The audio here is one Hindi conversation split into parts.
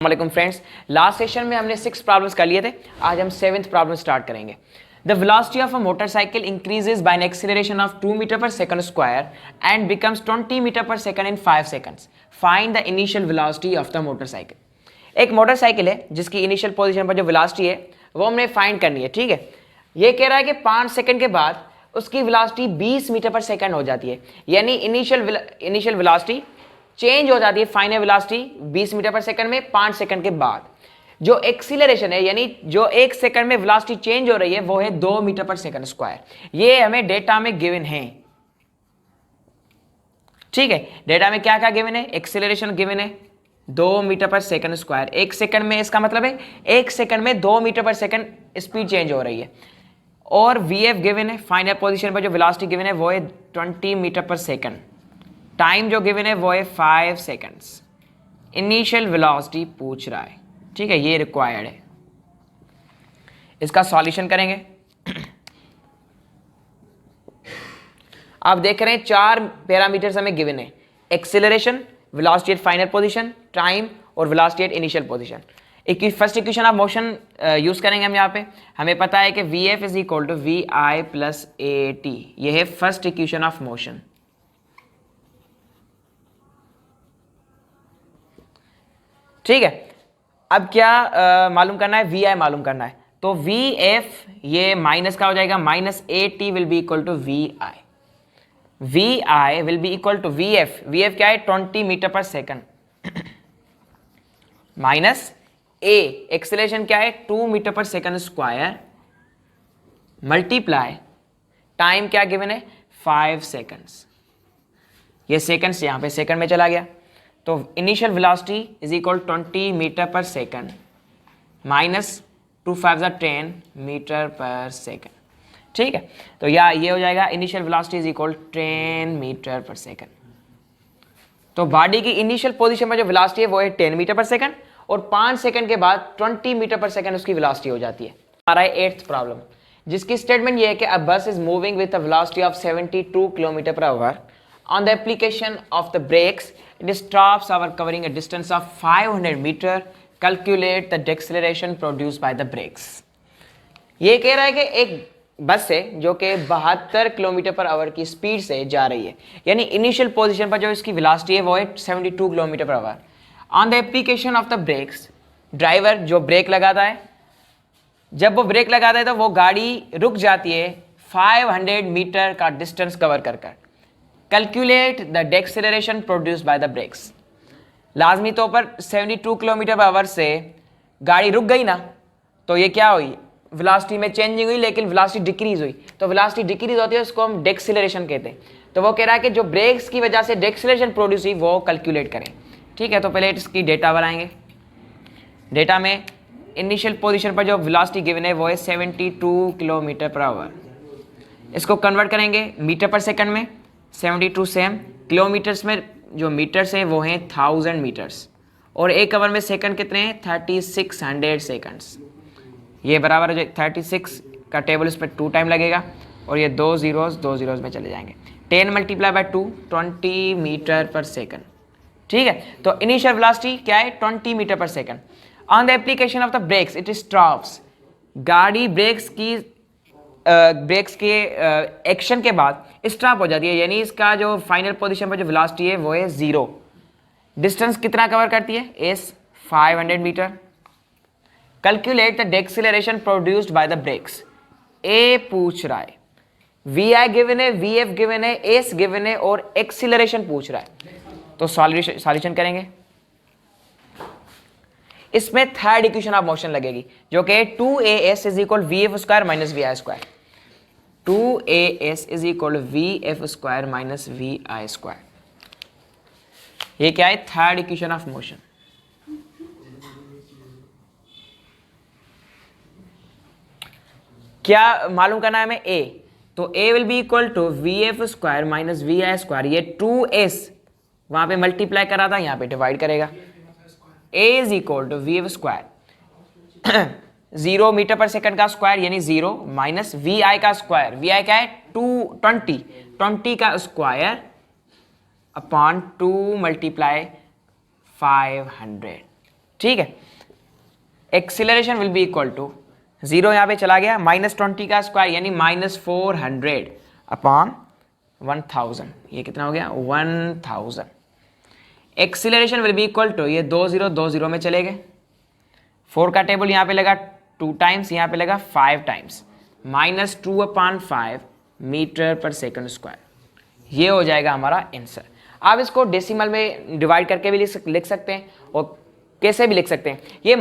वालेकुम फ्रेंड्स, लास्ट सेशन में हमने 6 प्रॉब्लम्स कर लिए थे। आज हम 7th प्रॉब्लम स्टार्ट करेंगे। The velocity of a motorcycle increases by an acceleration of 2 metre per second square and becomes 20 metre per second in 5 seconds. Find the initial velocity of the motorcycle. एक मोटरसाइकिल है जिसकी इनिशियल पोजीशन पर जो वेलोसिटी है वो हमने फाइंड करनी है। ठीक है, ये कह रहा है कि 5 सेकंड के बाद उसकी वेलोसिटी 20 मीटर पर सेकंड हो जाती है, यानी इनिशियल वेलोसिटी चेंज हो जाती है final velocity 20 metre per second में 5 सेकंड के बाद। जो एक्सीलरेशन है यानी जो 1 सेकंड में वेलोसिटी चेंज हो रही है वो है 2 मीटर पर सेकंड स्क्वायर। ये हमें डेटा में गिवन है। ठीक है, डेटा में क्या क्या गिवन है? एक्सीलरेशन गिवन है 2 metre per second square. 1 second में, इसका मतलब है 1 सेकंड में 2 metre per second speed change हो रही है। और वीएफ गिवन है, फाइनल पोजीशन पर जो वेलोसिटी गिवन है वो है 20 मीटर पर सेकंड। टाइम जो गिवन है वो है 5 सेकंड्स। इनिशियल वेलोसिटी पूछ रहा है। ठीक है, ये रिक्वायर्ड है। इसका सॉल्यूशन करेंगे। आप देख रहे हैं 4 पैरामीटर्स हमें गिवन है: acceleration, velocity at final position, time और velocity at initial position. First equation of motion use करेंगे हम यहाँ पे। हमें पता है कि v F is equal to we I plus A t. ये है फर्स्ट इक्वेशन ऑफ मोशन। ठीक है, अब क्या मालूम करना है? वी आई मालूम करना है। तो वी एफ ये माइनस का हो जाएगा, minus A T will be equal to we I. V I will be equal to we F. V F क्या है? 20 मीटर पर सेकंड माइनस ए एक्सेलरेशन क्या है? 2 metre per second square multiply time क्या गिवन है? 5 सेकंड्स। ये सेकंड्स यहां पे सेकंड में चला गया, तो initial velocity is equal 20 metre per second minus 2 5 10 metre per second. ठीक है, तो ये हो जाएगा initial velocity is equal 10 metre per second. तो बॉडी की इनिशियल पोजीशन पर जो वेलोसिटी है वो है 10 मीटर पर सेकंड और 5 सेकंड के बाद 20 मीटर पर सेकंड उसकी वेलोसिटी हो जाती है। हमारा 8th प्रॉब्लम, जिसकी स्टेटमेंट ये है कि अ बस is moving with a velocity of 72 kilometre per our. On the application of the brakes, it stops our covering a distance of 500 meter. Calculate the deceleration produced by the brakes. ये कह रहा है कि एक बस है जो कि 72 किलोमीटर पर आवर की स्पीड से जा रही है, यानी इनिशियल पोजीशन पर जो इसकी वेलोसिटी है वो है 72 kilometre per hour. On the application of the brakes, driver जो ब्रेक लगाता है, जब वो ब्रेक लगाता है तो वो गाड़ी रुक जाती है 500 मीटर का डिस्टेंस कवर कर कर। Calculate the deceleration produced by the brakes. लाजमी तौर पर 72 किलोमीटर पर आवर से गाड़ी रुक गई ना, तो ये क्या हुई? वेलोसिटी में चेंजिंग हुई, लेकिन वेलोसिटी डिक्रीज हुई। तो वेलोसिटी डिक्रीज होती है, उसको हम डेक्सेलरेशन कहते हैं। तो वो कह रहा है कि जो ब्रेक्स की वजह से डेक्सेलरेशन प्रोड्यूस हुई वो कैलकुलेट करें। ठीक है, तो पहले इसकी डेटा बनाएंगे। डेटा में इनिशियल पोजिशन पर जो वेलोसिटी गिवन है वो है 72 किलोमीटर पर आवर। इसको कन्वर्ट करेंगे मीटर पर सेकंड में। 72 सेम किलोमीटर्स में जो मीटर्स हैं वो हैं 1000 मीटर्स, और एक आवर में सेकंड कितने हैं? 3600 सेकंड्स। ये बराबर है जो 36 का टेबल, इस पर 2 टाइम लगेगा और ये 2 जीरोज में चले जाएंगे। 10 multiply by 2 20 metre per second. ठीक है, तो इनिशियल वेलोसिटी क्या है? 20 metre per second. On the application of the brakes it stops. गाड़ी ब्रेक्स के एक्शन के बाद स्टॉप हो जाती है, यानी इसका जो फाइनल पोजीशन पर जो वेलोसिटी है वो है 0। डिस्टेंस कितना कवर करती है? इस 500 मीटर। Calculate the deceleration produced by the brakes. A पूछ रहा है, वी आई गिवन है, वी एफ गिवन है, एस गिवन है और एक्सीलरेशन पूछ रहा है। तो सॉल्यूशन करेंगे। इसमें थर्ड इक्वेशन ऑफ मोशन लगेगी जो कि 2as is equal V F square minus we I square. 2as is equal V F square minus we I square. ये क्या है? Third equation of motion. क्या मालूम करना है हमें? a, तो a will be equal to we F square minus we I square. ये 2s वहां पे मल्टीप्लाई करा था, यहां पे डिवाइड करेगा। a is equal to we F square 0 metre per second का स्क्वायर यानी 0 माइनस वी आई का स्क्वायर। वी आई क्या है? 20 का स्क्वायर अपॉन 2 मल्टीप्लाई 500। ठीक है। Acceleration will be equal to 0 यहाँ पे चला गया, -20 का स्क्वायर यानी -400 अपॉन 1000, ये कितना हो गया 1000। Acceleration will be equal to, ये 2 0 में चले गए, 4 का टेबल यहाँ पे लगा 2 टाइम्स, यहाँ पे लगा 5 times, -2/5 metre per second square. ये हो जाएगा हमारा आंसर। आप इसको डेसिमल में डिवाइड करके भी लिख सकते हैं और कैसे भी लिख सकते हैं। ये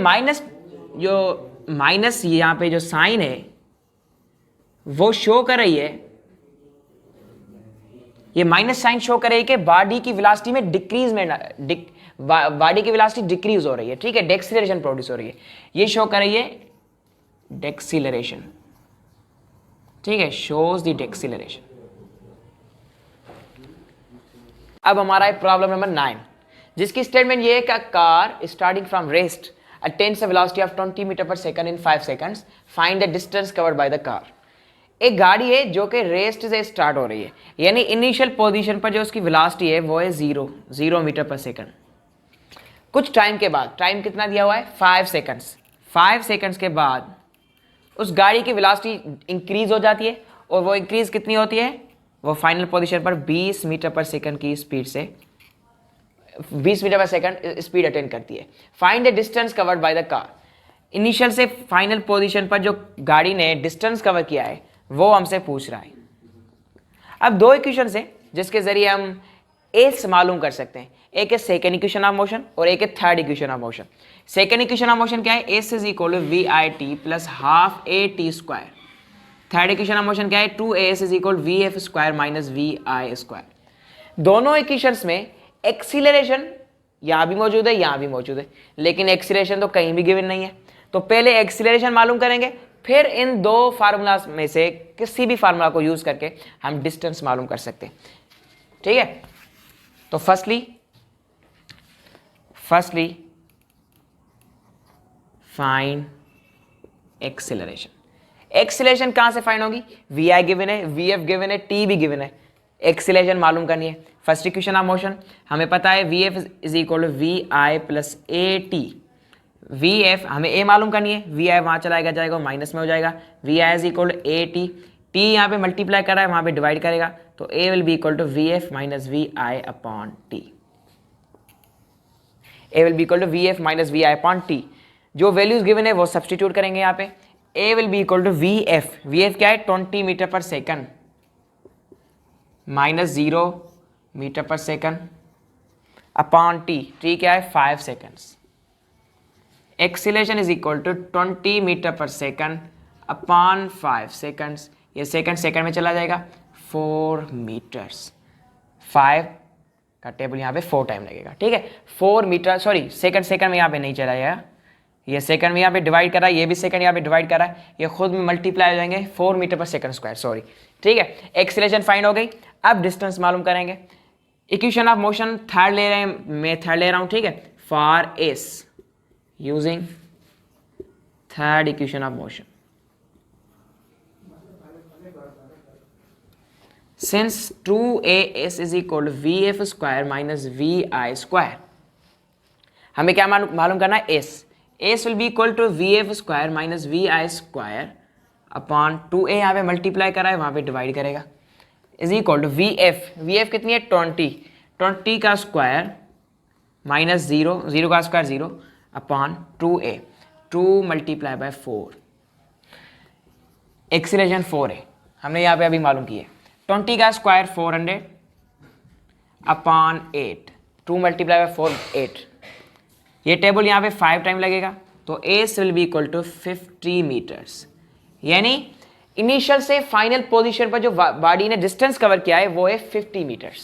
माइनस यहाँ पे जो साइन है वो शो कर रही है, ये माइनस साइन शो कर रही है कि बॉडी की वेलोसिटी में डिक्रीज में बॉडी की वेलोसिटी डिक्रीज हो रही है, ठीक है, डेक्सीलरेशन प्रोड्यूस हो रही है। ये शो कर रही है डेक्सीलरेशन, ठीक है, शोज द डेक्सीलरेशन। अब हमारा है प्रॉब्लम नंबर 9, जिसकी स्टेटमेंट ये है कि car starting from rest attains a velocity of 20 metre per second in 5 seconds, find the distance covered by the car. एक गाड़ी है जो कि रेस्ट से स्टार्ट हो रही है, यानी इनिशियल पोजीशन पर जो उसकी वेलोसिटी है वो है 0 मीटर पर सेकंड। कुछ टाइम के बाद, टाइम कितना दिया हुआ है 5 सेकंड्स, 5 सेकंड्स के बाद उस गाड़ी की वेलोसिटी इंक्रीज हो जाती है, और वो इंक्रीज कितनी होती है, वो फाइनल पोजीशन पर 20 मीटर पर सेकंड की स्पीड से 20 metre per second speed attain करती है। Find the distance covered by the car. Initial से फाइनल पोजीशन पर जो गाड़ी ने डिस्टेंस कवर किया है वो हमसे पूछ रहा है। अब दो इक्वेशन है जिसके जरिए हम एस मालूम कर सकते हैं, एक है सेकेंड इक्वेशन ऑफ मोशन और एक है third equation of motion. Second equation of motion क्या है, S is equal to we I T plus half A T square. Third equation of motion क्या है, 2as is equal V F square minus we I square. दोनों इक्वेशंस में एक्सीलरेशन यहाँ भी मौजूद है, यहाँ भी मौजूद है, लेकिन एक्सीलरेशन तो कहीं भी गिवन नहीं है। तो पहले एक्सीलरेशन मालूम करेंगे, फिर इन दो फार्मूलाज में से किसी भी फार्मूला को यूज करके हम डिस्टेंस मालूम कर सकते हैं, ठीक है। तो फर्स्टली फाइंड एक्सीलरेशन। एक्सीलरेशन कहां से फाइंड होगी, वी आई गिवन है, वी एफ गिवन है, टी भी गिवन है, एक्सीलरेशन मालूम करनी है। फर्स्ट इक्वेशन ऑफ मोशन हमें पता है V F is equal to we I plus A T. V F हमें ए मालूम करनी है, वी आई वहां चलाएगा जाएगा माइनस में हो जाएगा, V I is equal to A T, T यहाँ पे मल्टीप्लाई कर रहा है वहां पे डिवाइड करेगा, तो a will be equal to we f minus we i upon t. A will be equal to we f minus we i upon t. जो वैल्यूज गिवन है वो सब्सटीट्यूट करेंगे यहाँ पे। A will be equal to V F क्या है 20 metre per second minus 0 metre per second upon t क्या है 5 seconds. Acceleration is equal to 20 metre per second upon 5 seconds. ये सेकंड में चला जाएगा 4 मीटर्स, 5 का टेबल यहाँ पे 4 टाइम लगेगा, ठीक है। 4 मीटर, सॉरी सेकंड में यहाँ पे नहीं चला जाएगा, ये सेकंड में यहाँ पे डिवाइड कर रहा है, ये भी सेकंड यहाँ पे डिवाइड कर रहा है, ये खुद में मल्टीप्लाई हो जाएंगे 4 metre per second square, sorry, ठीक है। एक्सीलरेशन फाइंड हो गई। अब डिस्टेंस मालूम करेंगे। इक्वेशन ऑफ मोशन थर्ड ले रहे हैं, मैं थर्ड ले रहा हूँ, ठीक है। For S using third equation of motion, since 2as is equal to vf square minus vi square, हमें क्या मालूम करना है, s will be equal to vf square minus vi square upon 2a यहाँ पे मल्टीप्लाई करा है वहाँ पे डिवाइड करेगा, इज इक्वल टू vf कितनी है 20 का स्क्वायर माइनस 0 का square 0 upon 2a, 2 multiply by 4। Acceleration 4 है, हमने यहाँ पे अभी मालूम की है। 20 का स्क्वायर 400 अपॉन 8, 2 मल्टीप्लाई बाय 4 8। ये टेबल यहाँ पे 5 टाइम लगेगा, तो S will be equal to 50 metres. यानी इनिशियल से फाइनल पोजीशन पर जो बॉडी ने डिस्टेंस कवर किया है वो है 50 मीटर्स।